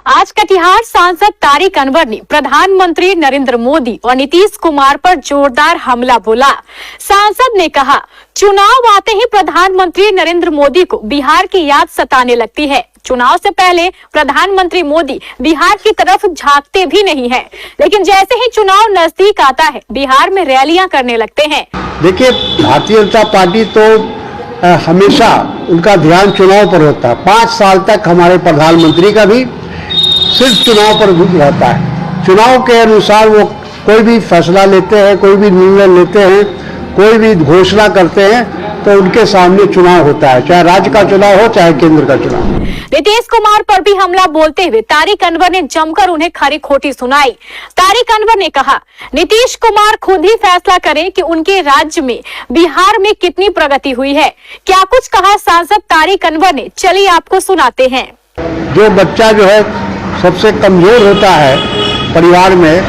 आज कटिहार सांसद तारिक अनवर ने प्रधानमंत्री नरेंद्र मोदी और नीतीश कुमार पर जोरदार हमला बोला। सांसद ने कहा, चुनाव आते ही प्रधानमंत्री नरेंद्र मोदी को बिहार की याद सताने लगती है। चुनाव से पहले प्रधानमंत्री मोदी बिहार की तरफ झांकते भी नहीं हैं, लेकिन जैसे ही चुनाव नजदीक आता है, बिहार में रैलियां करने लगते हैं। देखिए, भारतीय जनता पार्टी तो हमेशा उनका ध्यान चुनाव पर होता है। 5 साल तक हमारे प्रधानमंत्री का भी सिर्फ चुनाव पर रहता है। चुनाव के अनुसार वो कोई भी फैसला लेते हैं, कोई भी निर्णय लेते हैं, कोई भी घोषणा करते हैं, तो उनके सामने चुनाव होता है, चाहे राज्य का चुनाव हो चाहे केंद्र का चुनाव। नीतीश कुमार पर भी हमला बोलते हुए तारिक अनवर ने जमकर उन्हें खरी खोटी सुनाई। तारिक अनवर ने कहा, नीतीश कुमार खुद ही फैसला करें कि उनके राज्य में बिहार में कितनी प्रगति हुई है। क्या कुछ कहा सांसद तारिक अनवर ने, चलिए आपको सुनाते हैं। जो बच्चा जो है सबसे कमजोर होता है परिवार में,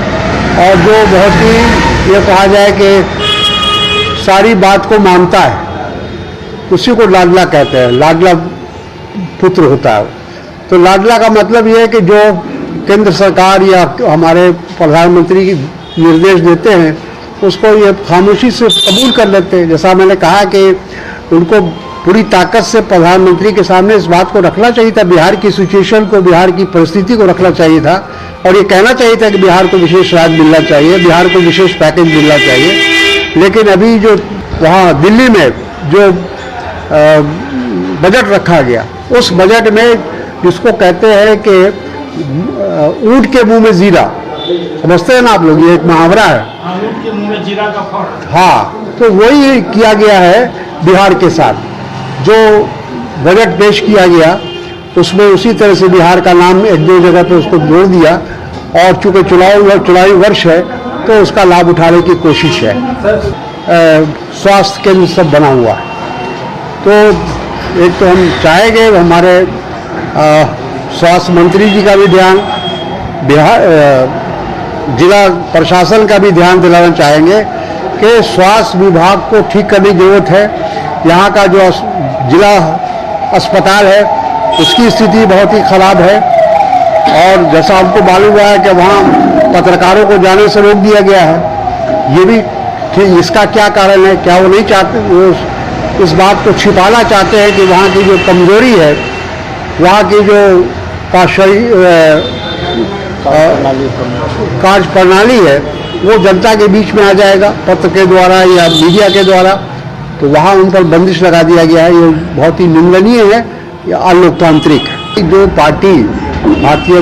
और जो बहुत ही ये कहा जाए कि सारी बात को मानता है, उसी को लाडला कहते हैं। लाडला पुत्र होता है। तो लाडला का मतलब ये है कि जो केंद्र सरकार या हमारे प्रधानमंत्री की निर्देश देते हैं, उसको ये खामोशी से कबूल कर लेते हैं। जैसा मैंने कहा कि उनको पूरी ताकत से प्रधानमंत्री के सामने इस बात को रखना चाहिए था, बिहार की सिचुएशन को, बिहार की परिस्थिति को रखना चाहिए था, और ये कहना चाहिए था कि बिहार को विशेष राज्य मिलना चाहिए, बिहार को विशेष पैकेज मिलना चाहिए। लेकिन अभी जो वहाँ दिल्ली में जो बजट रखा गया, उस बजट में जिसको कहते हैं कि ऊंट के मुंह में जीरा, समझते हैं ना आप लोग, ये एक मुहावरा है। ऊंट के मुंह में जीरा का फल। हाँ, तो वही किया गया है बिहार के साथ। जो बजट पेश किया गया उसमें उसी तरह से बिहार का नाम एक दो जगह पे उसको जोड़ दिया, और चूंकि चुनावी वर्ष है तो उसका लाभ उठाने की कोशिश है। स्वास्थ्य केंद्र सब बना हुआ है। तो एक तो हम चाहेंगे हमारे स्वास्थ्य मंत्री जी का भी ध्यान, बिहार जिला प्रशासन का भी ध्यान दिलाना चाहेंगे कि स्वास्थ्य विभाग को ठीक करने की जरूरत है। यहाँ का जो जिला अस्पताल है उसकी स्थिति बहुत ही खराब है, और जैसा हमको मालूम हुआ है कि वहाँ पत्रकारों को जाने से रोक दिया गया है। ये भी इसका क्या कारण है? क्या वो नहीं चाहते, वो इस बात को छिपाना चाहते हैं कि वहाँ की जो कमजोरी है, वहाँ की जो कार्य प्रणाली है, वो जनता के बीच में आ जाएगा पत्र के द्वारा या मीडिया के द्वारा, तो वहाँ उन पर बंदिश लगा दिया गया है। ये बहुत ही निंदनीय है, ये अलोकतांत्रिक है। जो पार्टी भारतीय